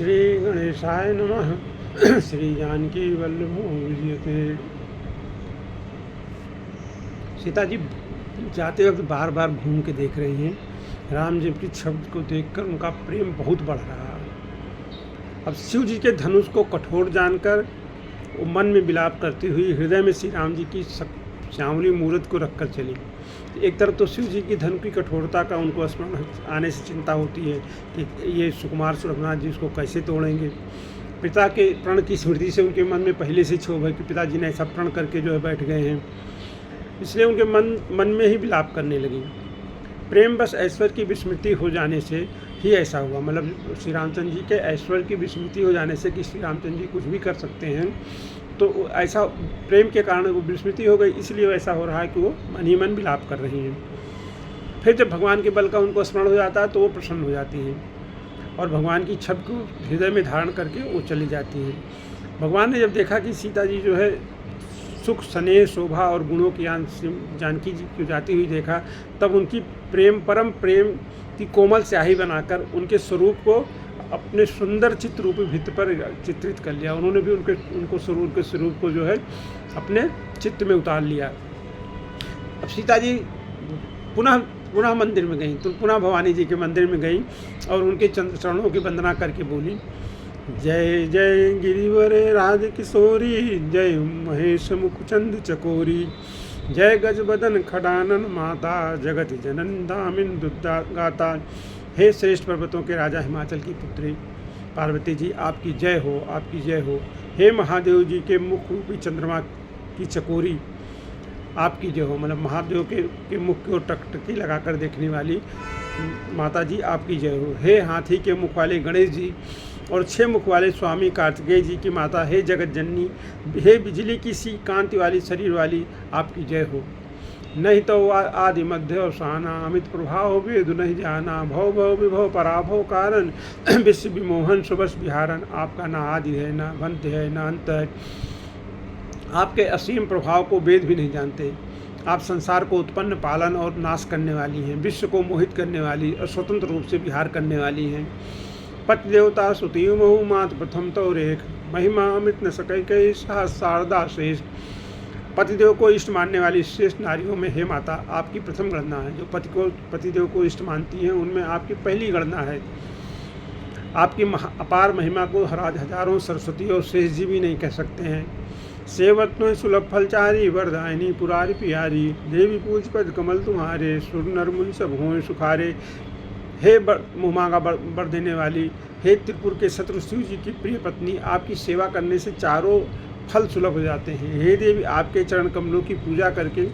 श्री गणेशाय नमः। श्री जानकी वल्लभो विजयते। सीता जी जाते वक्त बार बार घूम के देख रही हैं। राम जी की शब्द को देखकर उनका प्रेम बहुत बढ़ रहा। अब शिव जी के धनुष को कठोर जानकर वो मन में विलाप करती हुई हृदय में श्री राम जी की श्यामली मूर्त को रखकर चली। एक तरफ तो शिव जी की धन की कठोरता का उनको स्मरण आने से चिंता होती है कि ये सुकुमार रघुनाथ जी उसको कैसे तोड़ेंगे। पिता के प्रण की स्मृति से उनके मन में पहले से क्षोभ है कि पिताजी ने ऐसा प्रण करके जो है बैठ गए हैं, इसलिए उनके मन में ही विलाप करने लगी। प्रेम बस ऐश्वर्य की विस्मृति हो जाने से ही ऐसा हुआ। मतलब श्री रामचंद्र जी के ऐश्वर्य की विस्मृति हो जाने से कि श्री रामचंद्र जी कुछ भी कर सकते हैं, तो ऐसा प्रेम के कारण वो विस्मृति हो गई, इसलिए ऐसा हो रहा है कि वो मन ही मन विलाप कर रही हैं। फिर जब भगवान के बल का उनको स्मरण हो जाता है तो वो प्रसन्न हो जाती हैं और भगवान की छवि को हृदय में धारण करके वो चली जाती हैं। भगवान ने जब देखा कि सीता जी जो है सुख स्नेह शोभा और गुणों की जानकी जी की जाती हुई देखा, तब उनकी परम प्रेम की कोमल स्याही बनाकर उनके स्वरूप को अपने सुंदर चित्र रूपी भित्ति पर चित्रित कर लिया। उन्होंने भी उनको स्वरूप को जो है अपने चित्त में उतार लिया। अब सीता जी पुनः मंदिर में गई, तो पुनः भवानी जी के मंदिर में गई और उनके चरणों की वंदना करके बोली, जय जय गिरिवर राज किशोरी, जय महेश मुखचंद चकोरी, जय गजबदन खडानन माता, जगत जनन दामिन दुद्धा गाता। हे श्रेष्ठ पर्वतों के राजा हिमाचल की पुत्री पार्वती जी, आपकी जय हो, आपकी जय हो। हे महादेव जी के मुख रूपी चंद्रमा की चकोरी, आपकी जय हो। मतलब महादेव के मुख की ओर टकटकी लगाकर देखने वाली माता जी, आपकी जय हो। हे हाथी के मुख वाले गणेश जी और 6 मुख वाले स्वामी कार्तिकेय जी की माता, हे जगत जननी, हे बिजली की सी कांति वाली शरीर वाली, आपकी जय हो। नहीं तो आदि मध्य अवसाना, अमित प्रभाव वेद नहीं जाना, भव भव विभव पराभव कारण, विश्व विमोहन सुबस विहारन। आपका ना आदि है, ना अंत है, ना अंत है। आपके असीम प्रभाव को वेद भी नहीं जानते। आप संसार को उत्पन्न पालन और नाश करने वाली हैं, विश्व को मोहित करने वाली और स्वतंत्र रूप से विहार करने वाली हैं। पति देवता सुती महु मात प्रथम तो रेख, महिमा अमित न सकै कई शारदा श्रेष्ठ। पतिदेव को इष्ट मानने वाली श्रेष्ठ नारियों में हे माता, आपकी प्रथम गणना है। जो पतिदेव को इष्ट मानती हैं उनमें आपकी पहली गणना है। आपकी अपार महिमा को हजारों सरस्वती और शेष जी भी नहीं कह सकते हैं। सेवत्नो सुलभ फलचारी, वरदायनी पुरारी प्यारी, देवी पूज पद कमल तुम्हारे, सुर नर मुनि सब हों सुखारे। हे मुमांगा बर देने वाली, हे त्रिपुर के शत्रु शिव जी की प्रिय पत्नी, आपकी सेवा करने से चारों फल सुलभ हो जाते हैं। हे देवी, आपके चरण कमलों की पूजा करके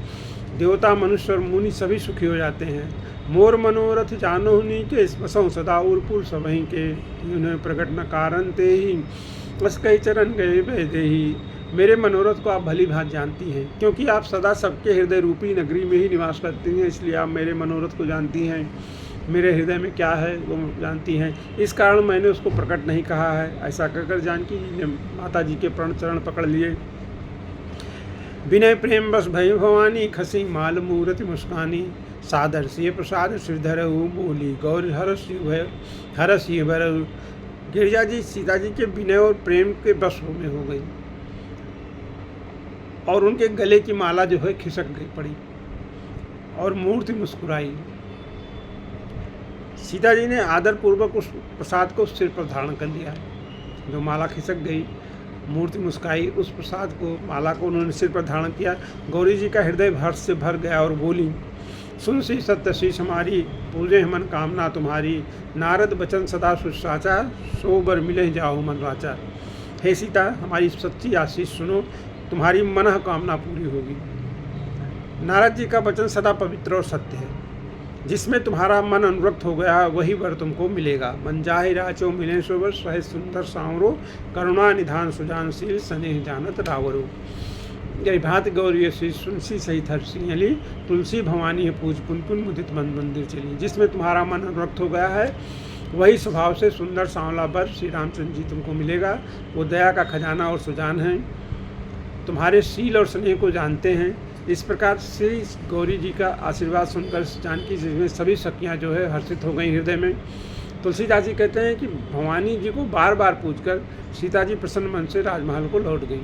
देवता मनुष्य और मुनि सभी सुखी हो जाते हैं। मोर मनोरथ जानो नी के बसों सदा उर्पुर सबहीं के, उन्हें प्रकट न कारण ते ही बस कई चरण गए वैदे ही। मेरे मनोरथ को आप भली भांति जानती हैं, क्योंकि आप सदा सबके हृदय रूपी नगरी में ही निवास करती हैं, इसलिए आप मेरे मनोरथ को जानती हैं। मेरे हृदय में क्या है वो जानती हैं, इस कारण मैंने उसको प्रकट नहीं कहा है। ऐसा कहकर जानकी जी ने माता जी के चरण पकड़ लिए। विनय प्रेम बस भय भवानी, खसी माल मूर्ति मुस्कानी, सादर से प्रसाद श्रीधर बोली, गौर हरसी भर। गिरिजा जी सीता जी के विनय और प्रेम के बस में हो गई और उनके गले की माला जो है खिसक गई पड़ी और मूर्ति मुस्कुराई। सीता जी ने आदरपूर्वक उस प्रसाद को सिर पर धारण कर लिया। जो माला खिसक गई, मूर्ति मुस्काई, उस प्रसाद को माला को उन्होंने सिर पर धारण किया। गौरी जी का हृदय हर्ष से भर गया और बोली, सुन सी सत्य शीश हमारी, पूजे मन कामना तुम्हारी, नारद बचन सदा सुसाचा, सो बर मिले जाओ मन वाचा। हे सीता, हमारी सच्ची आशीष सुनो, तुम्हारी मन कामना पूरी होगी। नारद जी का वचन सदा पवित्र और सत्य है। जिसमें तुम्हारा मन अनुरक्त हो गया वही वर तुमको मिलेगा। मन जाहि राचो मिले सोबर, सहे सुंदर सांवरो, करुणा निधान सुजानशील, स्नेह जानत रावरो। जय भांति गौरी श्री सुनसी सहित हर्षी अली, तुलसी भवानी है पूज पुन पुन मुदित मन मंदिर चली। जिसमें तुम्हारा मन अनुरक्त हो गया है वही स्वभाव से सुंदर सांवला वर श्री रामचंद्र जी तुमको मिलेगा। वो दया का खजाना और सुजान है, तुम्हारे शील और स्नेह को जानते हैं। इस प्रकार श्री गौरी जी का आशीर्वाद सुनकर जानकी जी में सभी सखियाँ जो है हर्षित हो गई हृदय में। तुलसीदास जी कहते हैं कि भवानी जी को बार बार पूछकर सीता जी प्रसन्न मन से राजमहल को लौट गई।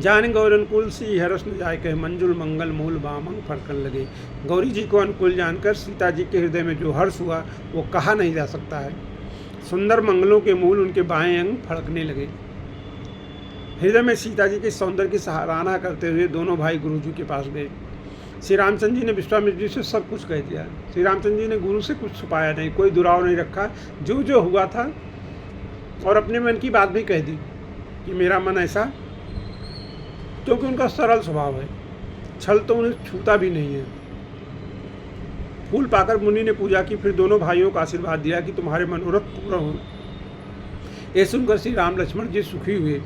जान गौर अनुकूल सी हरस न जाय कहे, मंजुल मंगल मूल बामंग फरकन लगे। गौरी जी को अनुकूल जानकर सीता जी के हृदय में जो हर्ष हुआ वो कहा नहीं जा सकता है। सुंदर मंगलों के मूल उनके बाएं अंग फड़कने लगे। हृदय में सीता जी के सौंदर्य की सराहना करते हुए दोनों भाई गुरु जी के पास गए। श्री रामचंद्र जी ने विश्वामित्र जी से सब कुछ कह दिया। श्री रामचंद्र जी ने गुरु से कुछ छुपाया नहीं, कोई दुराव नहीं रखा, जो जो हुआ था, और अपने मन की बात भी कह दी कि मेरा मन ऐसा, क्योंकि उनका सरल स्वभाव है, छल तो उन्हें छूता भी नहीं है। फूल पाकर मुनि ने पूजा की, फिर दोनों भाइयों को आशीर्वाद दिया कि तुम्हारे मनोरथ पूर्ण हो। ये सुनकर श्री राम लक्ष्मण जी सुखी हुए।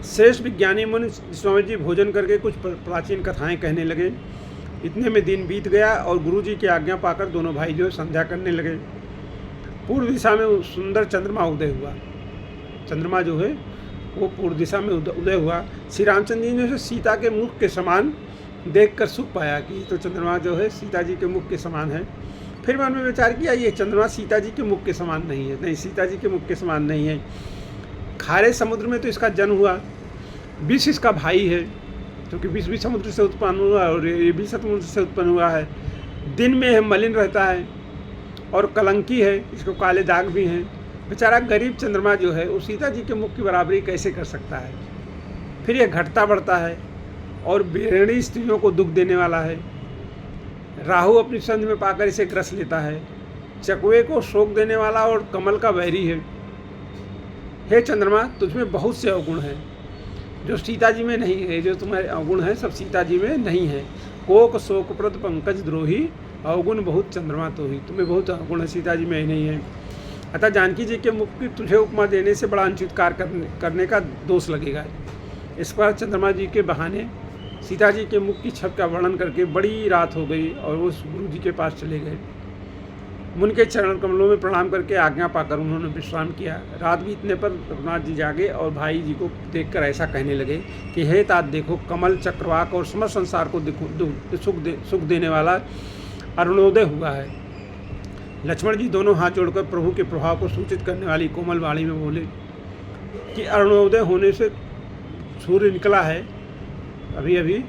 श्रेष्ठ विज्ञानी मुनि स्वामी जी भोजन करके कुछ प्राचीन कथाएं कहने लगे। इतने में दिन बीत गया और गुरु जी की आज्ञा पाकर दोनों भाई जो संध्या करने लगे। पूर्व दिशा में सुंदर चंद्रमा उदय हुआ। चंद्रमा जो है वो पूर्व दिशा में उदय हुआ। श्री रामचंद्र जी ने उसे सीता के मुख के समान देखकर सुख पाया कि तो चंद्रमा जो है सीता जी के मुख के समान है। फिर मन में विचार किया ये चंद्रमा सीता जी के मुख के समान नहीं है, नहीं, सीता जी के मुख के समान नहीं है। खारे समुद्र में तो इसका जन्म हुआ, विष इसका भाई है, क्योंकि विष भी समुद्र से उत्पन्न हुआ और ये भी समुद्र से उत्पन्न हुआ है। दिन में है मलिन रहता है और कलंकी है, इसको काले दाग भी हैं। बेचारा गरीब चंद्रमा जो है वो सीता जी के मुख की बराबरी कैसे कर सकता है। फिर यह घटता बढ़ता है और बेरणी स्त्रियों को दुख देने वाला है। राहु अपनी संध में पाकर इसे ग्रस लेता है। चकवे को शोक देने वाला और कमल का वैरी है। हे चंद्रमा, तुझमें बहुत से अवगुण हैं जो सीता जी में नहीं है। जो तुम्हारे अवगुण हैं सब सीता जी में नहीं है। कोक शोकप्रद पंकज द्रोही, अवगुण बहुत चंद्रमा तो ही। तुम्हें बहुत अवगुण है, सीता जी में ही नहीं है। अतः जानकी जी के मुख की तुझे उपमा देने से बड़ा अनुचित कार्य करने का दोष लगेगा। इस पर चंद्रमा जी के बहाने सीता जी के मुख की छवि का वर्णन करके बड़ी रात हो गई और वो गुरु जी के पास चले गए। मुनि के चरण कमलों में प्रणाम करके आज्ञा पाकर उन्होंने विश्राम किया। रात बीतने पर रघुनाथ जी जागे और भाई जी को देखकर ऐसा कहने लगे कि हे तात, देखो कमल चक्रवाक और समस्त संसार को सुख देने वाला अरुणोदय हुआ है। लक्ष्मण जी दोनों हाथ जोड़कर प्रभु के प्रभाव को सूचित करने वाली कोमल वाणी में बोले कि अरुणोदय होने से सूर्य निकला है, अभी अभी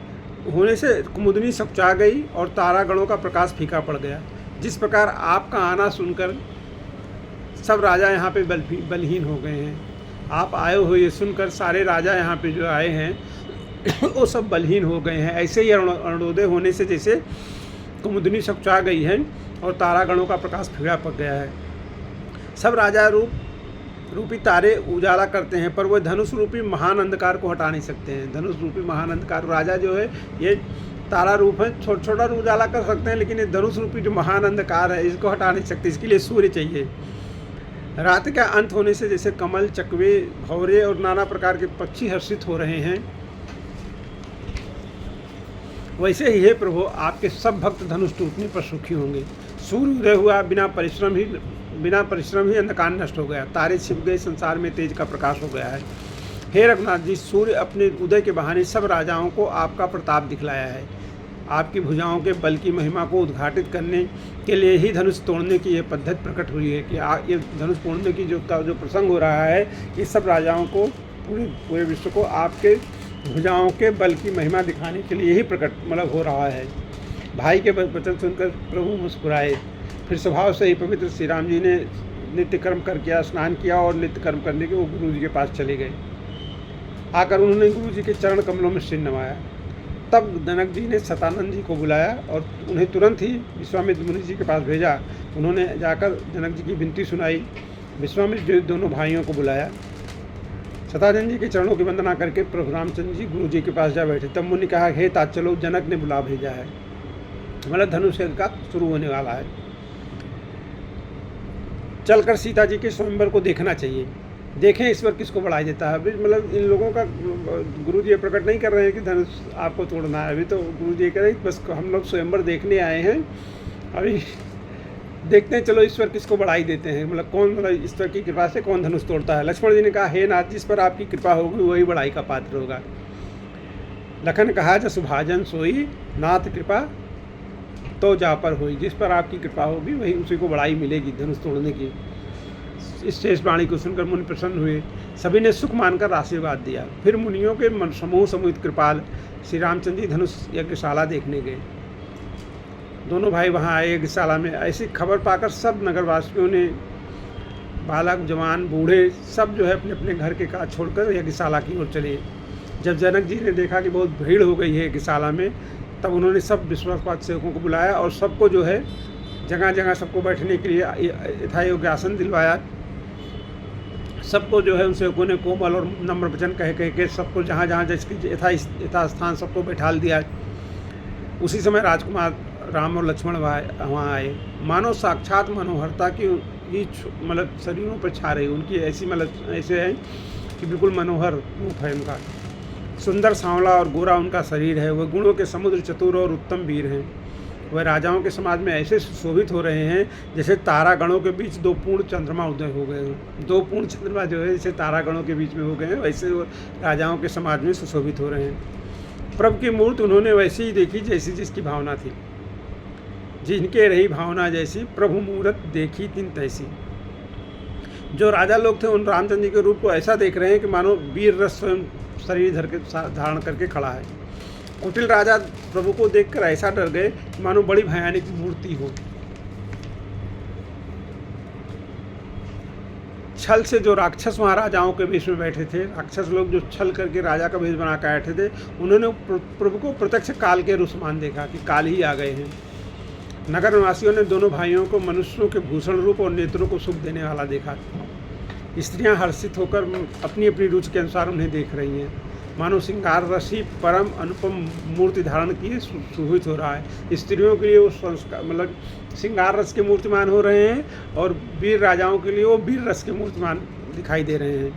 होने से कुमुदनी सकुचा गई और तारागणों का प्रकाश फीका पड़ गया। जिस प्रकार आपका आना सुनकर सब राजा यहाँ पे बलहीन हो गए हैं, आप आए हो ये सुनकर सारे राजा यहाँ पे जो आए हैं वो सब बलहीन हो गए हैं। ऐसे ही अरुणोदय होने से जैसे कुमुदनी सकुचा गई है और तारागणों का प्रकाश फीका पड़ गया है। सब राजा रूपी तारे उजाला करते हैं, पर वह धनुष रूपी महान अंधकार को हटा नहीं सकते हैं। धनुष रूपी महान अंधकार, राजा जो है ये तारा रूप है, छोटा उजाला कर सकते हैं, लेकिन ये धनुष रूपी जो महान अंधकार है इसको हटा नहीं सकते। इसके लिए सूर्य चाहिए। रात का अंत होने से जैसे कमल, चकवे, भौरे और नाना प्रकार के पक्षी हर्षित हो रहे हैं, वैसे ही हे प्रभु आपके सब भक्त धनुष टूटने पर सुखी होंगे। सूर्य उदय हुआ, बिना परिश्रम ही अंधकार नष्ट हो गया, तारे छिप गए, संसार में तेज का प्रकाश हो गया है। हे रघुनाथ जी, सूर्य अपने उदय के बहाने सब राजाओं को आपका प्रताप दिखलाया है। आपकी भुजाओं के बल की महिमा को उद्घाटित करने के लिए ही धनुष तोड़ने की यह पद्धति प्रकट हुई है कि ये धनुष तोड़ने की जो प्रसंग हो रहा है, ये सब राजाओं को, पूरे विश्व को आपके भुजाओं के बल की महिमा दिखाने के लिए ही प्रकट हो रहा है। भाई के वचन सुनकर प्रभु मुस्कुराए। फिर स्वभाव से ही पवित्र श्री राम जी ने नित्य कर्म करके स्नान किया और नित्य कर्म करने के वो गुरु जी के पास चले गए। आकर उन्होंने गुरु जी के चरण कमलों में सिर नवाया। तब जनक जी ने सतानंद जी को बुलाया और उन्हें तुरंत ही विश्वामित्र मुनि जी के पास भेजा। उन्होंने जाकर जनक जी की विनती सुनाई। विश्वामित्र जी दोनों भाइयों को बुलाया। सतानंद जी के चरणों की वंदना करके प्रभु रामचंद्र जी गुरु जी के पास जा बैठे। तब मुनि कहा, हे तात, चलो, जनक ने बुला भेजा है, मतलब धनुष का शुरू होने वाला है। चलकर सीता जी के स्वयंवर को देखना चाहिए। देखें ईश्वर किसको बढ़ाई देता है। अभी मतलब इन लोगों का गुरु जी प्रकट नहीं कर रहे हैं कि धनुष आपको तोड़ना है। अभी तो गुरु जी कह रहे हैं बस हम लोग स्वयंवर देखने आए हैं, अभी देखते हैं, चलो ईश्वर किसको बढ़ाई देते हैं, मतलब कौन, मतलब ईश्वर की कृपा से कौन धनुष तोड़ता है। लक्ष्मण जी ने कहा, हे नाथ, जिस पर आपकी कृपा होगी वही बढ़ाई का पात्र होगा। लखन कहा, जसु भाजन सोई नाथ कृपा तो जा पर होई, जिस पर आपकी कृपा होगी वही उसी को बड़ाई मिलेगी धनुष तोड़ने की। इस शेष वाणी को सुनकर मुनि प्रसन्न हुए, सभी ने सुख मानकर आशीर्वाद दिया। फिर मुनियों के समूह समुहित कृपाल श्री रामचंद्र जी धनुष यज्ञशाला देखने गए। दोनों भाई वहाँ आए यज्ञशाला में। ऐसी खबर पाकर सब नगरवासियों ने, बालक जवान बूढ़े सब जो है अपने अपने घर के काज छोड़कर यज्ञशाला की ओर चले। जब जनक जी ने देखा कि बहुत भीड़ हो गई है यज्ञशाला में, तब उन्होंने सब विश्वासपात सेवकों को बुलाया और सबको जो है जगह जगह सबको बैठने के लिए यथायोग्य आसन दिलवाया। सबको जो है उन सेवकों ने कोमल और नम्र वचन कह के सबको जहाँ जहाँ जिसकी यथास्थान सबको बैठाल दिया। उसी समय राजकुमार राम और लक्ष्मण वहाँ आए। मानो साक्षात मनोहरता की मतलब शरीरों पर छा रही, उनकी ऐसी मतलब ऐसे है कि बिल्कुल मनोहर रूप है उनका। सुंदर सांवला और गोरा उनका शरीर है। वह गुणों के समुद्र, चतुर और उत्तम वीर हैं। वह राजाओं के समाज में ऐसे सुशोभित हो रहे हैं जैसे तारागणों के बीच दो पूर्ण चंद्रमा उदय हो गए हों। दो पूर्ण चंद्रमा जो है जैसे तारागणों के बीच में हो गए हैं, वैसे वो राजाओं के समाज में सुशोभित हो रहे हैं। प्रभु की मूर्ति उन्होंने वैसी ही देखी जैसी जिसकी भावना थी। जिनके रही भावना जैसी, प्रभु मूरत देखी तिन तैसी। जो राजा लोग थे उन रामचंद्र जी के रूप को ऐसा देख रहे हैं कि मानो वीर रस स्वयं शरीर धारण करके खड़ा है। कुटिल राजा प्रभु को देखकर ऐसा डर गए कि मानो बड़ी भयानक मूर्ति हो। छल से जो राक्षस वहाँ राजाओं के बीच में बैठे थे, राक्षस लोग जो छल करके राजा का भेष बना कर बैठे थे, उन्होंने प्रभु को प्रत्यक्ष काल के रुसमान देखा कि काल ही आ गए हैं। नगर निवासियों ने दोनों भाइयों को मनुष्यों के भूषण रूप और नेत्रों को सुख देने वाला देखा। स्त्रियां हर्षित होकर अपनी अपनी रुचि के अनुसार उन्हें देख रही हैं। मानो श्रृंगार रसी परम अनुपम मूर्ति धारण किए सुहित हो रहा है। स्त्रियों के लिए वो संस्कार मतलब श्रृंगार रस के मूर्तिमान हो रहे हैं और वीर राजाओं के लिए वो वीर रस के मूर्तिमान दिखाई दे रहे हैं।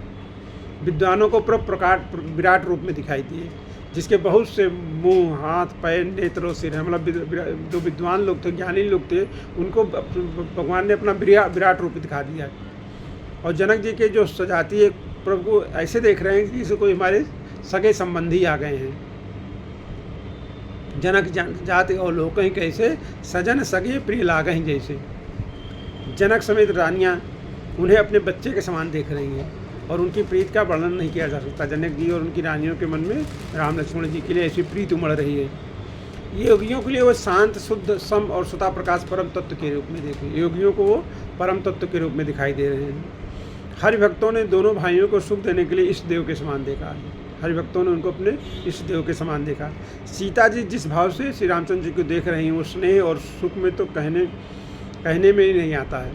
विद्वानों को प्रकाट विराट रूप में दिखाई दिए, जिसके बहुत से मुंह, हाथ, पैर, नेत्र, सिर है। मतलब जो विद्वान लोग थे, ज्ञानी लोग थे, उनको भगवान ने अपना विराट रूप दिखा दिया। और जनक जी के जो सजाती प्रभु को ऐसे देख रहे हैं कि जैसे कोई हमारे सगे संबंधी आ गए हैं। जनक जाति और लोग कहीं कैसे सजन सगे प्रिय लागहीं जैसे। जनक समेत रानियां उन्हें अपने बच्चे के समान देख रही हैं और उनकी प्रीत का वर्णन नहीं किया जा सकता। जनक जी और उनकी रानियों के मन में राम लक्ष्मण जी के लिए ऐसी प्रीत उमड़ रही है। योगियों के लिए वो शांत, शुद्ध, सम और स्वतः प्रकाश परम तत्व के रूप में देखे। योगियों को वो परम तत्व के रूप में दिखाई दे रहे हैं। हरिभक्तों ने दोनों भाइयों को सुख देने के लिए इष्ट देव के समान देखा। हरिभक्तों ने उनको अपने इष्ट देव के समान देखा। सीता जी जिस भाव से श्री रामचंद्र जी को देख रही हैं, वो स्नेह और सुख में तो कहने में ही नहीं आता है।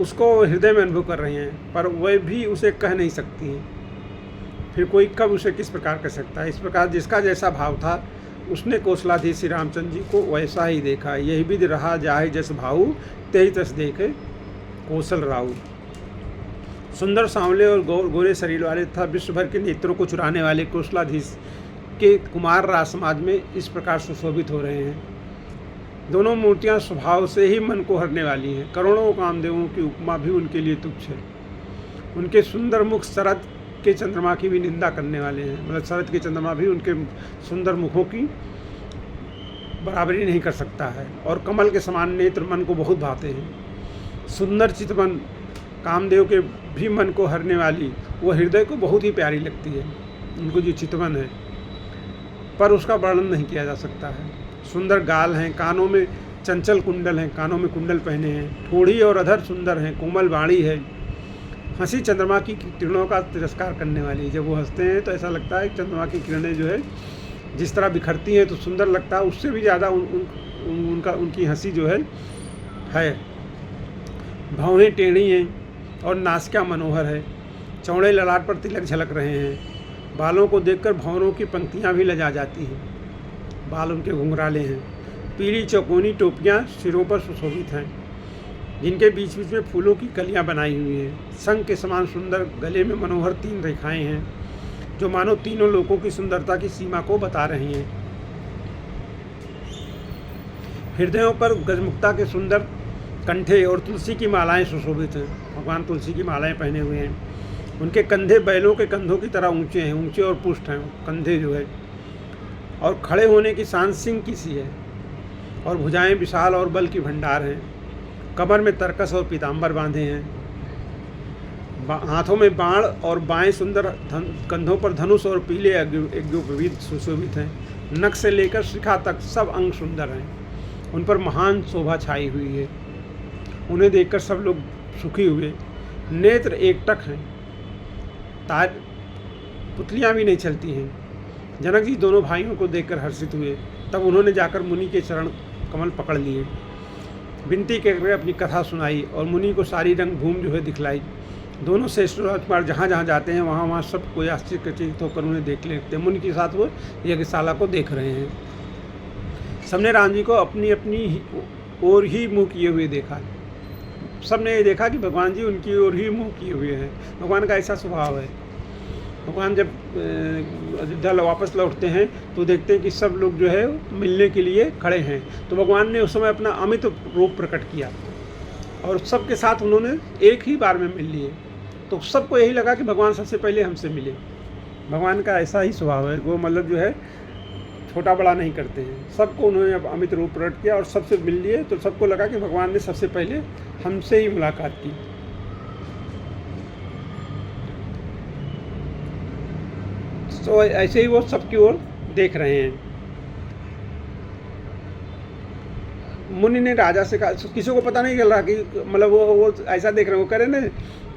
उसको हृदय में अनुभव कर रही हैं, पर वह भी उसे कह नहीं सकती हैं। फिर कोई कब उसे किस प्रकार कर सकता है। इस प्रकार जिसका जैसा भाव था, उसने कौशलाधीश श्री रामचंद्र जी को वैसा ही देखा। यही विधि रहा जाहे जस भाऊ, तेहि तस देखे कौशल राऊ। सुंदर सांवले और गोरे शरीर वाले तथा विश्व भर के नेत्रों को चुराने वाले कौशलाधीश के कुमार राज समाज में इस प्रकार सुशोभित हो रहे हैं। दोनों मूर्तियां स्वभाव से ही मन को हरने वाली हैं। करोड़ों कामदेवों की उपमा भी उनके लिए तुच्छ है। उनके सुंदर मुख शरद के चंद्रमा की भी निंदा करने वाले हैं। मतलब शरद के चंद्रमा भी उनके सुंदर मुखों की बराबरी नहीं कर सकता है। और कमल के समान नेत्र मन को बहुत भाते हैं। सुंदर चितवन कामदेव के भी मन को हरने वाली वो हृदय को बहुत ही प्यारी लगती है। उनको जो चितवन है, पर उसका वर्णन नहीं किया जा सकता है। सुंदर गाल हैं, कानों में चंचल कुंडल हैं, कानों में कुंडल पहने हैं। ठोड़ी और अधर सुंदर हैं, कोमल वाणी है। हंसी चंद्रमा की किरणों का तिरस्कार करने वाली है। जब वो हंसते हैं तो ऐसा लगता है कि चंद्रमा की किरणें जो है जिस तरह बिखरती हैं तो सुंदर लगता है, उससे भी ज़्यादा उनकी हंसी जो है। भौहें टेढ़ी हैं और नासिका मनोहर है। चौड़े ललाट पर तिलक झलक रहे हैं। बालों को देखकर भंवरों की पंक्तियां भी लजा जाती हैं। बाल उनके घुंघराले हैं। पीली चौकोनी टोपियां सिरों पर सुशोभित हैं, जिनके बीच बीच में फूलों की कलियां बनाई हुई हैं। शंख के समान सुंदर गले में मनोहर 3 रेखाएं हैं, जो मानो तीनों लोकों की सुंदरता की सीमा को बता रही हैं। हृदयों पर गजमुक्ता के सुंदर कंठे और तुलसी की मालाएं सुशोभित हैं। भगवान तुलसी की मालाएं पहने हुए हैं। उनके कंधे बैलों के कंधों की तरह ऊंचे हैं, ऊंचे और पुष्ट हैं कंधे जो है। और खड़े होने की शान सिंह की सी है। और भुजाएं विशाल और बल की भंडार हैं। कमर में तरकस और पीताम्बर बांधे हैं, हाथों में बाण और बाएं सुंदर कंधों पर धनुष और पीले यज्ञोपवीत सुशोभित हैं। नख से लेकर शिखा तक सब अंग सुंदर हैं। उन पर महान शोभा छाई हुई है। उन्हें देखकर सब लोग सुखी हुए। नेत्र एकटक हैं, तार पुतलियां भी नहीं चलती हैं। जनक जी दोनों भाइयों को देखकर हर्षित हुए। तब उन्होंने जाकर मुनि के चरण कमल पकड़ लिए, विनती करके अपनी कथा सुनाई और मुनि को सारी रंग भूमि जो है दिखलाई। दोनों श्रेष्ठ राजकुमार जहाँ जहाँ जाते हैं वहाँ वहाँ सब कोई आश्चर्यचकित होकर उन्हें देख लेते हैं। मुनि के साथ वो यज्ञशाला को देख रहे हैं। सबने राम जी को अपनी अपनी ओर ही मुँह किए हुए देखा। सबने ये देखा कि भगवान जी उनकी ओर ही मुँह किए हुए हैं। भगवान का ऐसा स्वभाव है। भगवान जब अयोध्या वापस लौटते हैं तो देखते हैं कि सब लोग जो है मिलने के लिए खड़े हैं। तो भगवान ने उस समय अपना अमित रूप प्रकट किया और सबके साथ उन्होंने एक ही बार में मिल लिए। तो सबको यही लगा कि भगवान सबसे पहले हमसे मिले। भगवान का ऐसा ही स्वभाव है, वो मतलब जो है छोटा बड़ा नहीं करते हैं। सबको उन्होंने अब अमित रूप प्रकट किया और सबसे मिल लिए। तो सबको लगा कि भगवान ने सबसे पहले हमसे ही मुलाकात की। तो ऐसे ही वो सबकी ओर देख रहे हैं। मुनि ने राजा से कहा, किसी को पता नहीं चल रहा कि मतलब वो ऐसा देख रहे हैं। वो कह रहे ना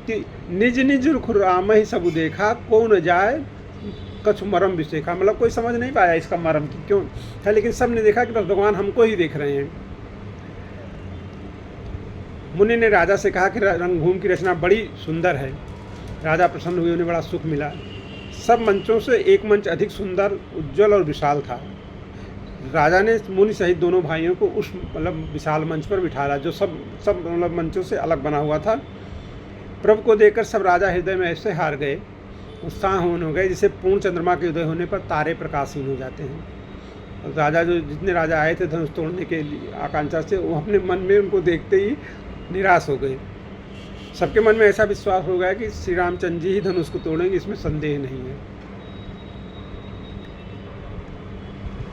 कि निज निज खुराम ही सब देखा, को न जाए कछु मरम विशेखा। मतलब कोई समझ नहीं पाया इसका मरम की क्यों है, लेकिन सब ने देखा कि बस भगवान हमको ही देख रहे हैं। मुनि ने राजा से कहा कि रंगभूमि की रचना बड़ी सुंदर है। राजा प्रसन्न हुए, उन्हें बड़ा सुख मिला। सब मंचों से एक मंच अधिक सुंदर, उज्जवल और विशाल था। राजा ने मुनि सहित दोनों भाइयों को उस मतलब विशाल मंच पर बिठाया जो सब मतलब मंचों से अलग बना हुआ था। प्रभु को देखकर सब राजा हृदय में ऐसे हार गए, उत्साहहीन हो गए जैसे पूर्ण चंद्रमा के उदय होने पर तारे प्रकाशहीन हो जाते हैं। राजा जो जितने राजा आए थे धनुष तोड़ने के लिए आकांक्षा से, वो अपने मन में उनको देखते ही निराश हो गए। सबके मन में ऐसा विश्वास हो गया कि श्री रामचंद्र जी ही धनुष को तोड़ेंगे, इसमें संदेह नहीं है।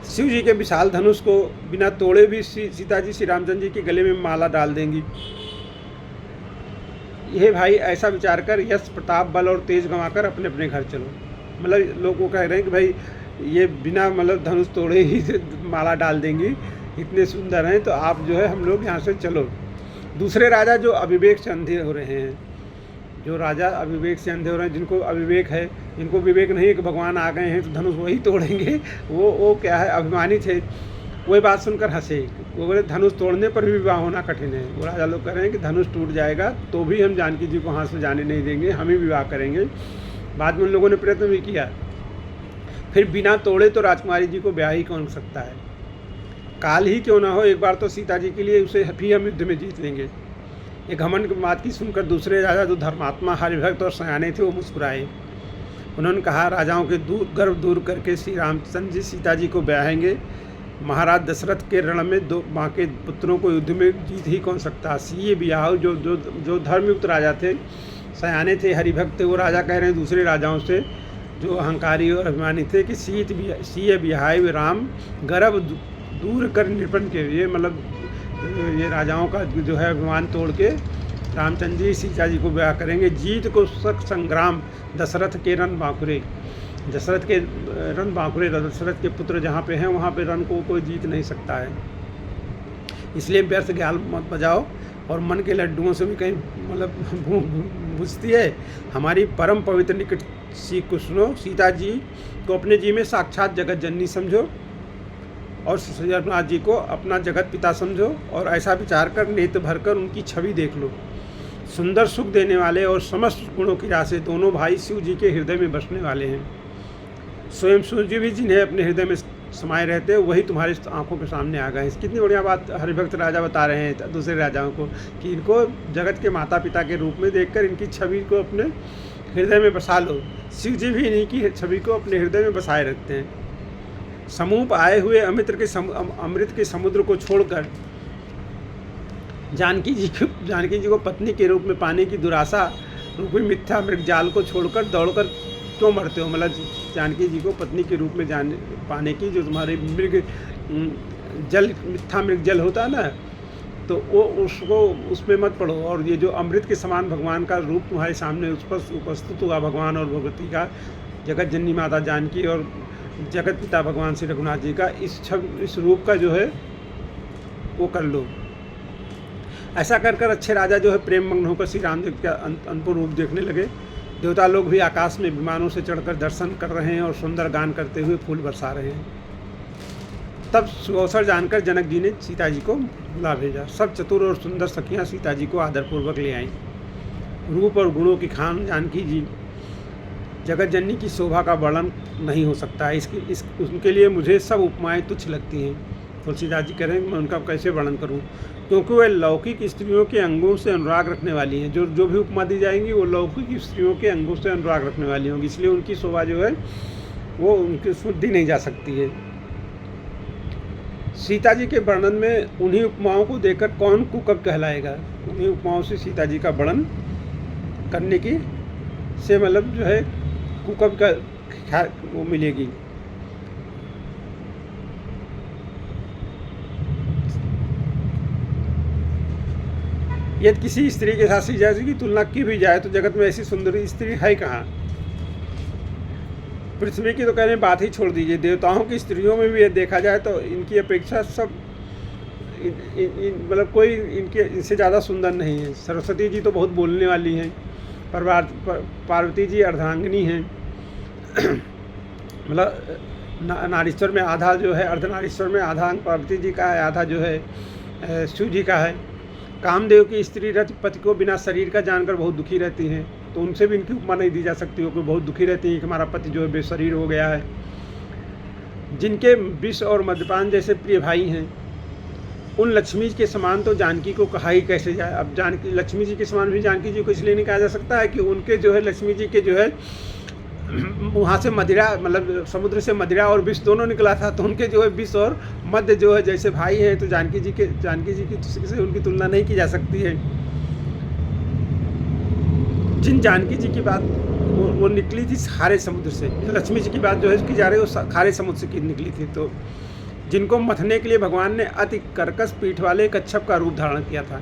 शिव जी के विशाल धनुष को बिना तोड़े भी सीता जी श्री रामचंद्र जी के गले में माला डाल देंगी। यह भाई ऐसा विचार कर यश प्रताप बल और तेज गंवाकर अपने अपने घर चलो। मतलब लोग को कह रहे हैं कि भाई ये बिना मतलब धनुष तोड़े ही माला डाल देंगी, इतने सुंदर हैं, तो आप जो है हम लोग यहाँ से चलो। दूसरे राजा जो अविवेक से अंधे हो रहे हैं, जो राजा अविवेक से अंधे हो रहे हैं, जिनको अविवेक है, जिनको विवेक नहीं है कि भगवान आ गए हैं तो धनुष वही तोड़ेंगे, वो क्या है अभिमानी थे। वही बात सुनकर हंसे। वो बोले धनुष तोड़ने पर भी विवाह होना कठिन है। वो राजा लोग कह रहे हैं कि धनुष टूट जाएगा तो भी हम जानकी जी को हाथ से जाने नहीं देंगे, हम ही विवाह करेंगे। बाद में उन लोगों ने प्रयत्न भी किया। फिर बिना तोड़े तो राजकुमारी जी को ब्याह ही कौन सकता है। काल ही क्यों ना हो, एक बार तो सीता जी के लिए उसे भी हम युद्ध में जीत लेंगे। एक घमंड की बात की सुनकर दूसरे राजा जो धर्मात्मा हरिभक्त और सयाने थे वो मुस्कुराए। उन्होंने कहा, राजाओं के गर्व दूर करके श्री रामचंद्र जी सीता जी को ब्याहेंगे। महाराज दशरथ के रण में दो माँ के पुत्रों को युद्ध में जीत ही कौन सकता। सीए ब्याह जो धर्मयुक्त राजा थे, सयाने थे, हरिभक्त थे, वो राजा कह रहे हैं दूसरे राजाओं से जो अहंकारी और अभिमानी थे कि सीए ब्याह राम गर्व दूर कर निपन के। ये मतलब ये राजाओं का जो है अभिमान तोड़ के रामचंद्र जी सीता जी को ब्याह करेंगे। जीत को सख संग्राम दशरथ के रण बांकुरे। दशरथ के रण बांकुरे, दशरथ के पुत्र जहाँ पे हैं वहाँ पे रण को कोई जीत नहीं सकता है। इसलिए व्यर्थ ज्ञान मत बजाओ और मन के लड्डुओं से भी कहीं मतलब बुझती है। हमारी परम पवित्र निकट सीख को सुनो। सीता जी को अपने जी में साक्षात जगत जननी समझो और जगन्नाथ जी को अपना जगत पिता समझो और ऐसा विचार कर नेत्र भरकर उनकी छवि देख लो। सुंदर सुख देने वाले और समस्त गुणों की राशि दोनों भाई शिव जी के हृदय में बसने वाले हैं। स्वयं शिव जी भी जिन्हें अपने हृदय में समाये रहते हैं वही तुम्हारी आंखों के सामने आ गए। कितनी बढ़िया बात हरिभक्त राजा बता रहे हैं दूसरे राजाओं को कि इनको जगत के माता पिता के रूप में देखकर इनकी छवि को अपने हृदय में बसा लो। शिव जी भी इन्हीं की छवि को अपने हृदय में बसाए रखते हैं। समूप आए हुए अमृत के समुद्र को छोड़कर जानकी जी को पत्नी के रूप में पाने की दुराशा रूपी मिथ्या मृगजाल को छोड़कर दौड़कर क्यों मरते हो। मतलब जानकी जी को पत्नी के रूप में पाने की जो तुम्हारी मृग जल मिथ्या मृग जल होता है ना, तो वो उसको उसमें मत पढ़ो। और ये जो अमृत के समान भगवान का रूप तुम्हारे सामने उस पर उपस्थित हुआ, भगवान और भगवती का, जगत जननी माता जानकी और जगत पिता भगवान श्री रघुनाथ जी का, इस रूप का जो है वो कर लो। ऐसा कर कर अच्छे राजा जो है प्रेम मग्न होकर श्री राम जी का अनंत रूप देखने लगे। देवता लोग भी आकाश में विमानों से चढ़कर दर्शन कर रहे हैं और सुंदर गान करते हुए फूल बरसा रहे हैं। तब सुअवसर जानकर जनक जी ने सीता जी को बुला भेजा। सब चतुर और सुंदर सखियाँ सीता जी को आदरपूर्वक ले आईं। रूप और गुणों की खान जानकी जी, जगत जननी की शोभा का वर्णन नहीं हो सकता है। उनके लिए मुझे सब उपमाएं तुच्छ लगती हैं। तुलसीदास जी कह रहे हैं मैं उनका कैसे वर्णन करूं, क्योंकि वे लौकिक स्त्रियों के अंगों से अनुराग रखने वाली हैं। जो भी उपमा दी जाएंगी वो लौकिक स्त्रियों के अंगों से अनुराग रखने वाली होंगी, इसलिए उनकी शोभा जो है वो उनकी शुद्धि नहीं जा सकती है। सीता जी के वर्णन में उन्हीं उपमाओं को देखकर कौन कुकब कहलाएगा। उन्हीं उपमाओं से सीता जी का वर्णन करने की से मतलब जो है कुकब का वो मिलेगी। यदि किसी स्त्री के साथ सीता जी की तुलना की भी जाए तो जगत में ऐसी सुंदर स्त्री है कहाँ। पृथ्वी की तो कहने बात ही छोड़ दीजिए, देवताओं की स्त्रियों में भी ये देखा जाए तो इनकी अपेक्षा सब मतलब कोई इनसे ज़्यादा सुंदर नहीं है। सरस्वती जी तो बहुत बोलने वाली हैं, पार्वती जी अर्धांगिनी हैं, मतलब नारीश्वर में आधा जो है, अर्धनारीश्वर में आधा अंग पार्वती जी का है, आधा जो है शिव जी का है। कामदेव की स्त्री रति पति को बिना शरीर का जानकर बहुत दुखी रहती हैं, तो उनसे भी इनकी उपमा नहीं दी जा सकती हो कि बहुत दुखी रहती हैं कि हमारा पति जो है बेशरीर हो गया है। जिनके विष और मद्यपान जैसे प्रिय भाई हैं, उन लक्ष्मी जी के समान तो जानकी को कहा ही कैसे जाए। अब जानकी लक्ष्मी जी के समान भी जानकी जी को इसलिए नहीं कहा जा सकता है कि उनके जो है लक्ष्मी जी के जो है वहाँ से मदिरा, मतलब समुद्र से मदिरा और विष दोनों निकला था, तो उनके जो है विष और मध्य जो है जैसे भाई हैं, तो जानकी जी की से उनकी तुलना नहीं की जा सकती है। जिन जानकी जी की बात वो निकली थी खारे समुद्र से, लक्ष्मी जी की बात जो है की जा रही है वो खारे समुद्र से की निकली थी, तो जिनको मथने के लिए भगवान ने अति कर्कश पीठ वाले कच्छप का रूप धारण किया था।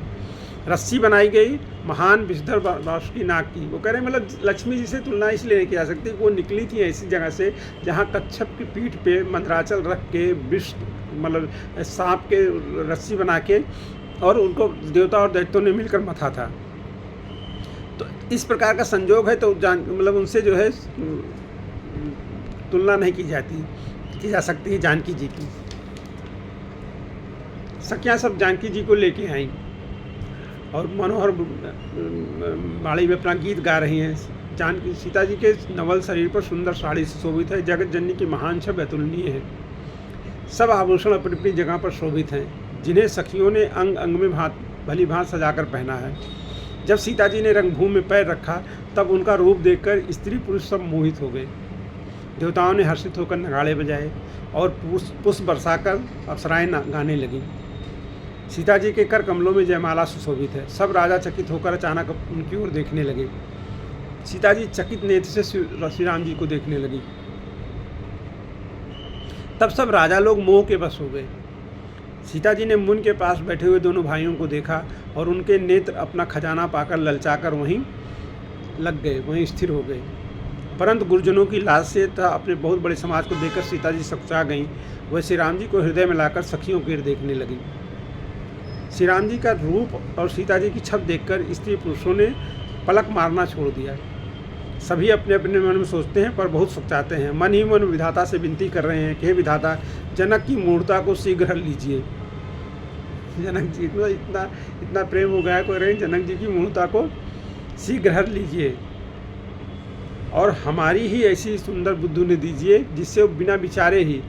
रस्सी बनाई गई महान विषधर बासुकी नाग की। वो कह रहे हैं मतलब लक्ष्मी जी से तुलना इसलिए नहीं की जा सकती, वो निकली थी ऐसी जगह से जहाँ कच्छप की पीठ पे मंदराचल रख के विष मतलब सांप के रस्सी बना के और उनको देवता और दैत्यों ने मिलकर मथा था। तो इस प्रकार का संजोग है, तो मतलब उनसे जो है तुलना नहीं की जा सकती है जानकी जी की। सखियाँ सब जानकी जी को लेके आईं और मनोहर बाड़ी में अपना गीत गा रही हैं। जानकी सीता जी के नवल शरीर पर सुंदर साड़ी से शोभित है। जगत जननी की महान छवि अतुलनीय है। सब आभूषण अपनी अपनी जगह पर शोभित हैं, जिन्हें सखियों ने अंग अंग में भली भांत सजाकर पहना है। जब सीता जी ने रंगभूमि में पैर रखा तब उनका रूप देखकर स्त्री पुरुष सब मोहित हो गए। देवताओं ने हर्षित होकर नगाड़े बजाए और पुष्प बरसाकर अप्सराएं गाने लगीं। सीता जी के कर कमलों में जयमाला सुशोभित है। सब राजा चकित होकर अचानक उनकी ओर देखने लगे। सीता जी चकित नेत्र से श्री राम जी को देखने लगी। तब सब राजा लोग मोह के वश हो गए। सीता जी ने मुन के पास बैठे हुए दोनों भाइयों को देखा और उनके नेत्र अपना खजाना पाकर ललचाकर वहीं लग गए, वहीं स्थिर हो गए। परंतु गुरुजनों की लाज से तथा अपने बहुत बड़े समाज को देखकर सीता जी सकुचा गईं। वह श्री राम जी को हृदय में लाकर सखियों की ओर देखने लगी। श्री राम जी का रूप और सीता जी की छप देखकर स्त्री पुरुषों ने पलक मारना छोड़ दिया। सभी अपने अपने मन में सोचते हैं पर बहुत सकुचाते हैं। मन ही मन विधाता से विनती कर रहे हैं कि हे विधाता, जनक की मूर्ता को शीघ्र लीजिए। जनक जी को इतना प्रेम हो गया, कोई रहे जनक जी की मूर्ता को शीघ्र लीजिए और हमारी ही ऐसी सुंदर बुद्धू ने दीजिए जिससे वो बिना विचारे ही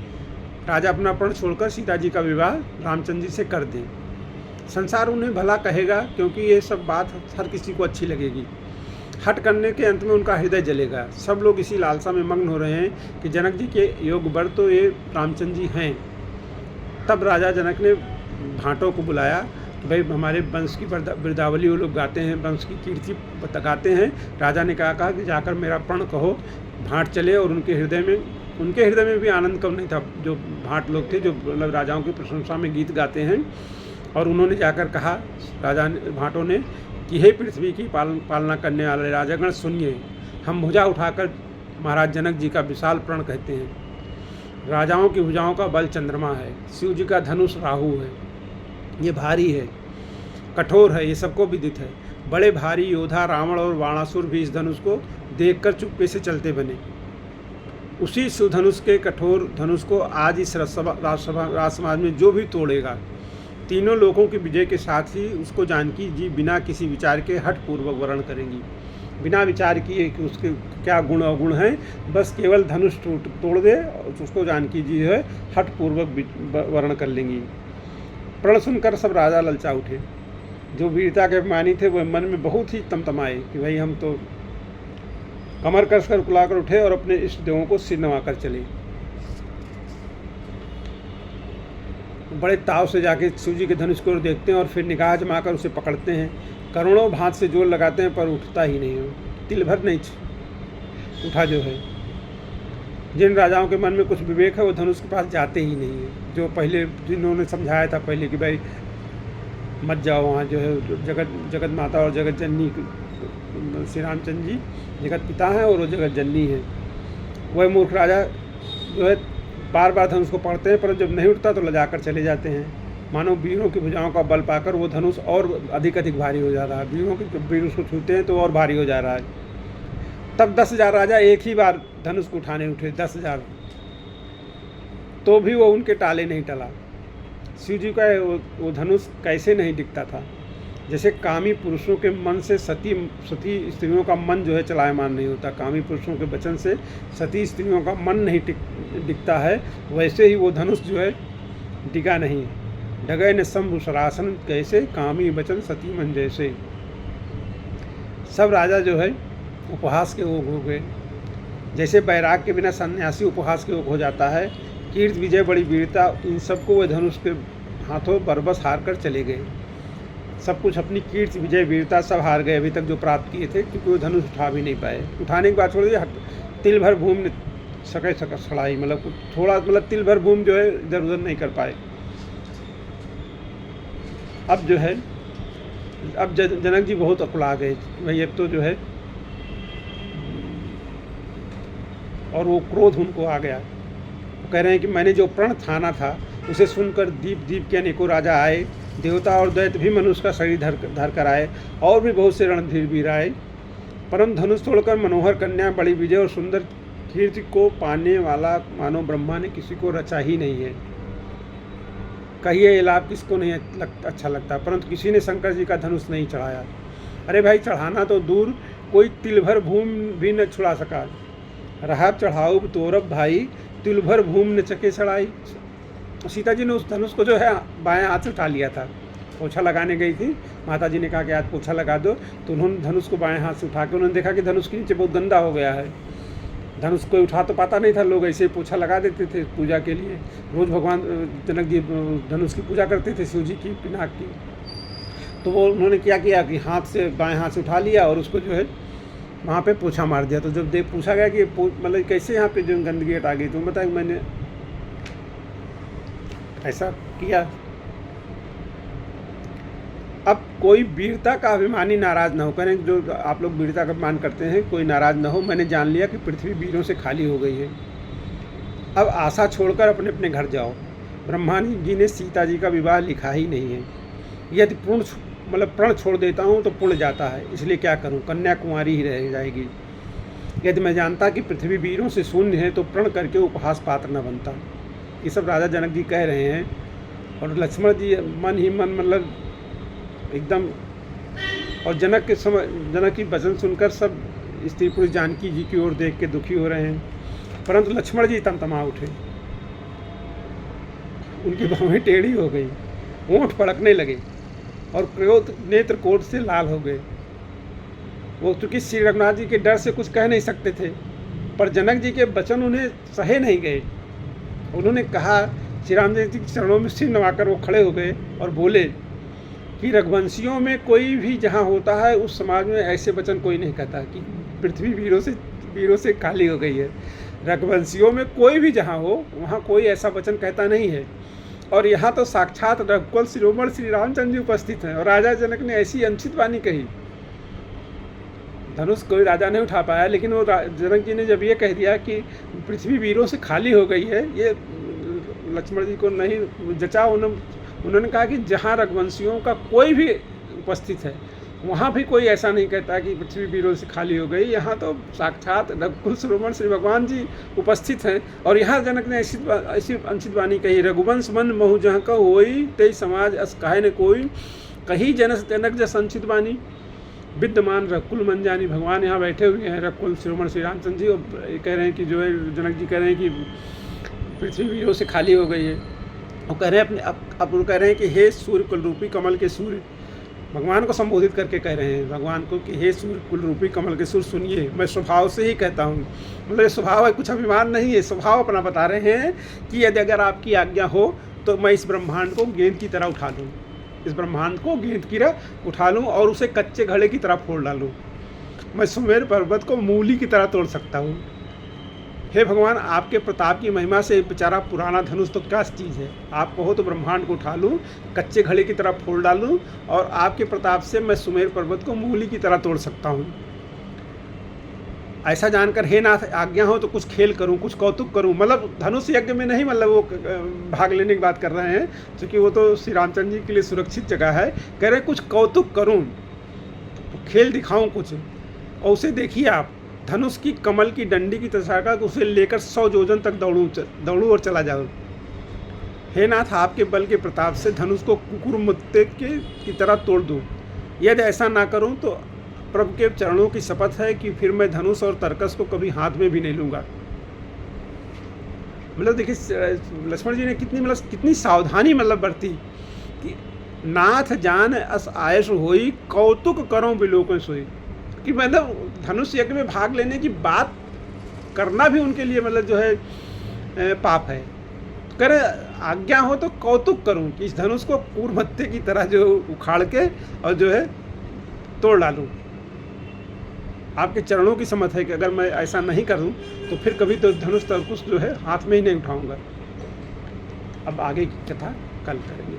राजा अपना प्रण छोड़कर सीता जी का विवाह रामचंद्र जी से कर दें। संसार उन्हें भला कहेगा क्योंकि ये सब बात हर किसी को अच्छी लगेगी। हट करने के अंत में उनका हृदय जलेगा। सब लोग इसी लालसा में मग्न हो रहे हैं कि जनक जी के योग वर तो ये रामचंद्र जी हैं। तब राजा जनक ने भाटों को बुलाया कि भाई हमारे वंश की बिरदावली वो लोग गाते हैं, वंश की कीर्ति गाते हैं। राजा ने कहा कि जाकर मेरा प्रण कहो। भाट चले और उनके हृदय में भी आनंद कम नहीं था। जो भाट लोग थे, जो मतलब राजाओं की प्रशंसा में गीत गाते हैं, और उन्होंने जाकर कहा भाटों ने कि हे पृथ्वी की पालना करने वाले राजागण, सुनिए, हम भुजा उठाकर महाराज जनक जी का विशाल प्रण कहते हैं। राजाओं की भुजाओं का बल चंद्रमा है, शिव जी का धनुष राहु है, ये भारी है, कठोर है, ये सबको विदित है। बड़े भारी योद्धा रावण और बाणासुर भी इस धनुष को देखकर चुप्पे से चलते बने। उसी शिव धनुष के कठोर धनुष को आज इस राज समाज में जो भी तोड़ेगा, तीनों लोगों की विजय के साथ ही उसको जानकी जी बिना किसी विचार के हठ पूर्वक वर्ण करेंगी। बिना विचार किए कि उसके क्या गुण अवगुण हैं, बस केवल धनुष तोड़ दे और उसको जानकी जी है हठ पूर्वक वर्ण कर लेंगी। प्रण सुनकर सब राजा ललचा उठे। जो वीरता के अभिमानी थे वह मन में बहुत ही तमतमाए कि भाई हम तो कमर कसकर कुलाकर उठे और अपने इष्ट देवों को सिर नवाकर चले। बड़े ताव से जाके शिव जी के धनुष को देखते हैं और फिर निगाह जमाकर उसे पकड़ते हैं। करोड़ों भांत से जोर लगाते हैं पर उठता ही नहीं हो, तिल भर नहीं उठा जो है। जिन राजाओं के मन में कुछ विवेक है वो धनुष के पास जाते ही नहीं है। जो पहले जिन्होंने समझाया था पहले कि भाई मत जाओ वहाँ, जो है जगत माता और जगत जननी श्री रामचंद्र जी जगत पिता हैं और वो जगत जननी है, वह मूर्ख राजा जो है बार बार धनुष को पकड़ते हैं, पर जब नहीं उठता तो लजाकर चले जाते हैं। मानो वीरों की भुजाओं का बल पाकर वो धनुष और अधिक भारी हो जा रहा है। वीर उसको छूते हैं तो और भारी हो जा रहा है। तब 10,000 राजा एक ही बार धनुष को उठाने उठे, 10,000, तो भी वो उनके टाले नहीं टला। शिव जी का वो धनुष कैसे नहीं दिखता था, जैसे कामी पुरुषों के मन से सती स्त्रियों का मन जो है चलायमान नहीं होता। कामी पुरुषों के वचन से सती स्त्रियों का मन नहीं दिखता है, वैसे ही वो धनुष जो है डिगा नहीं। डगय न शंभु सरासन कैसे, कामी वचन सती मन जैसे। सब राजा जो है उपहास के ओघ हो गए, जैसे बैराग के बिना सन्यासी उपहास के ओघ हो जाता है। कीर्ति विजय बड़ी वीरता, इन सबको वह धनुष के हाथों बरबस हार कर चले गए। सब कुछ अपनी कीर्ति विजय वीरता सब हार गए अभी तक जो प्राप्त किए थे, क्योंकि वो धनुष उठा भी नहीं पाए। उठाने की बात छोड़ दिए, तिल भर भूमि सके सड़ाई, मतलब थोड़ा मतलब तिल भर भूमि जो है इधर उधर नहीं कर पाए। अब जो है अब जनक जी बहुत अकुला गए भाई, अब तो जो है, और वो क्रोध उनको आ गया। वो कह रहे हैं कि मैंने जो प्रण ठाना था उसे सुनकर दीप के अनेकों राजा आए, देवता और दैत्य भी मनुष्य का शरीर धर कर आए, और भी बहुत से रणधीर वीर आए। परंतु धनुष तोड़कर मनोहर कन्या बड़ी विजय और सुंदर कीर्ति को पाने वाला मानो ब्रह्मा ने किसी को रचा ही नहीं है। कहिए ये लाभ किसको नहीं अच्छा लगता, परंतु किसी ने शंकर जी का धनुष नहीं चढ़ाया। अरे भाई, चढ़ाना तो दूर, कोई तिल भर भूमि भी न छुड़ा सका। रहा चढ़ाऊ तोरब भाई, तिल भर भूमि न चके चढ़ाई। सीता जी ने उस धनुष को जो है बाएं हाथ से उठा लिया था। पोछा लगाने गई थी, माता जी ने कहा कि आज पोछा लगा दो, तो उन्होंने धनुष को बाएं हाथ से उठा के उन्होंने देखा कि धनुष के नीचे बहुत गंदा हो गया है। धनुष कोई उठा तो पाता नहीं था, लोग ऐसे पोछा लगा देते थे पूजा के लिए। रोज़ भगवान जनक जी धनुष की पूजा करते थे, शिव जी की पिनाक की। तो वो उन्होंने क्या किया कि हाथ से बाएं हाथ से उठा लिया और उसको जो है वहाँ पे पोछा मार दिया। तो जब पूछा गया कि मतलब कैसे यहाँ पे जो गंदगी हटा गई, तो बताया कि मैंने ऐसा किया। अब कोई वीरता का अभिमानी नाराज़ ना हो, करें जो आप लोग वीरता का अभिमान करते हैं, कोई नाराज़ ना हो। मैंने जान लिया कि पृथ्वी वीरों से खाली हो गई है। अब आशा छोड़कर अपने अपने घर जाओ। ब्रह्मा जी ने सीता जी का विवाह लिखा ही नहीं है। यदि प्रण छोड़ देता हूँ तो पुण्य जाता है, इसलिए क्या करूँ, कन्या कुंवारी ही रह जाएगी। यदि मैं जानता कि पृथ्वी वीरों से शून्य है तो प्रण करके उपहास पात्र न बनता। ये सब राजा जनक जी कह रहे हैं, और लक्ष्मण जी मन ही मन मतलब एकदम, और जनक की वचन सुनकर सब स्त्री पुरुष जानकी जी की ओर देख के दुखी हो रहे हैं। परंतु लक्ष्मण जी तमतमा उठे, उनकी बाहें टेढ़ी हो गई, ओंठ फड़कने लगे और क्रोध नेत्र कोट से लाल हो गए। वो चूँकि श्री रघुनाथ जी के डर से कुछ कह नहीं सकते थे, पर जनक जी के वचन उन्हें सहे नहीं गए। उन्होंने कहा, श्री राम जी के चरणों में सिर नवाकर वो खड़े हो गए और बोले कि रघुवंशियों में कोई भी जहाँ होता है उस समाज में ऐसे वचन कोई नहीं कहता कि पृथ्वी वीरों से खाली हो गई है। रघुवंशियों में कोई भी जहाँ हो वहाँ कोई ऐसा वचन कहता नहीं है। और यहाँ तो साक्षात रघुकुल शिरोमणि श्री रामचंद्र जी उपस्थित हैं और राजा जनक ने ऐसी अनुचित वाणी कही। धनुष कोई राजा नहीं उठा पाया, लेकिन वो जनक जी ने जब ये कह दिया कि पृथ्वी वीरों से खाली हो गई है, ये लक्ष्मण जी को नहीं जचा। उन्होंने कहा कि जहाँ रघुवंशियों का कोई भी उपस्थित है वहाँ भी कोई ऐसा नहीं कहता कि पृथ्वी वीरों से खाली हो गई। यहाँ तो साक्षात रघुकुल शिरोमणि श्री भगवान जी उपस्थित हैं। और यहाँ जनक ने ऐसी अनुचित वाणी कही, रघुवंश मन महु जहाँ का होई तेई समाज अस काहे न कोई, कही जनक जस अनुचित वाणी विद्यमान रघुकुल मन जानी। भगवान यहाँ बैठे हुए हैं, रघुकुल शिरोमणि श्री रामचंद्र जी, और ये कह रहे हैं कि जो है जनक जी कह रहे हैं कि पृथ्वी वीरों से खाली हो गई है। और कह रहे हैं अब वो कह रहे हैं कि हे सूर्य कुलरूपी कमल के सूर्य, भगवान को संबोधित करके कह रहे हैं भगवान को कि हे सूर्य कुलरूपी कमल के सूर्य सुनिए, मैं स्वभाव से ही कहता हूँ। मतलब ये स्वभाव है, कुछ अभिमान नहीं है, स्वभाव अपना बता रहे हैं कि यदि अगर आपकी आज्ञा हो तो मैं इस ब्रह्मांड को गेंद की तरह उठा लूँ, इस ब्रह्मांड को गेंद की तरह उठा लूँ और उसे कच्चे घड़े की तरह फोड़ डालूँ। मैं सुमेर पर्वत को मूली की तरह तोड़ सकता हूँ। हे भगवान, आपके प्रताप की महिमा से बेचारा पुराना धनुष तो क्या चीज़ है, आप कहो तो ब्रह्मांड को उठा लूँ, कच्चे घड़े की तरह फोड़ डालूँ और आपके प्रताप से मैं सुमेर पर्वत को मूली की तरह तोड़ सकता हूँ। ऐसा जानकर हे नाथ आज्ञा हो तो कुछ खेल करूं, कुछ कौतुक करूं। मतलब धनुष यज्ञ में नहीं, मतलब वो भाग लेने की बात कर रहे हैं, क्योंकि वो तो श्री रामचंद्र जी के लिए सुरक्षित जगह है। कह रहे कुछ कौतुक करूं, तो खेल दिखाऊं कुछ। और उसे देखिए आप, धनुष की कमल की डंडी की दशा का उसे लेकर 100 योजन तक दौड़ूं और चला जाऊं। हे नाथ, आपके बल के प्रताप से धनुष को कुकुर मुत्ते की तरह तोड़ दूं। यदि ऐसा ना करूं तो प्रभु के चरणों की शपथ है कि फिर मैं धनुष और तरकस को कभी हाथ में भी नहीं लूँगा। मतलब देखिए लक्ष्मण जी ने कितनी सावधानी बरती कि नाथ जान अस आयस होई कौतुक करो बिलोक सोई, कि मतलब धनुष यज्ञ में भाग लेने की बात करना भी उनके लिए जो है पाप है। कर आज्ञा हो तो कौतुक करूं कि इस धनुष को कूरमत्ते की तरह जो उखाड़ के और जो है तोड़ डालूं। आपके चरणों की समझ है कि अगर मैं ऐसा नहीं करूं तो फिर कभी तो धनुष तरकुश जो है हाथ में ही नहीं उठाऊंगा। अब आगे की कथा कल करेंगे।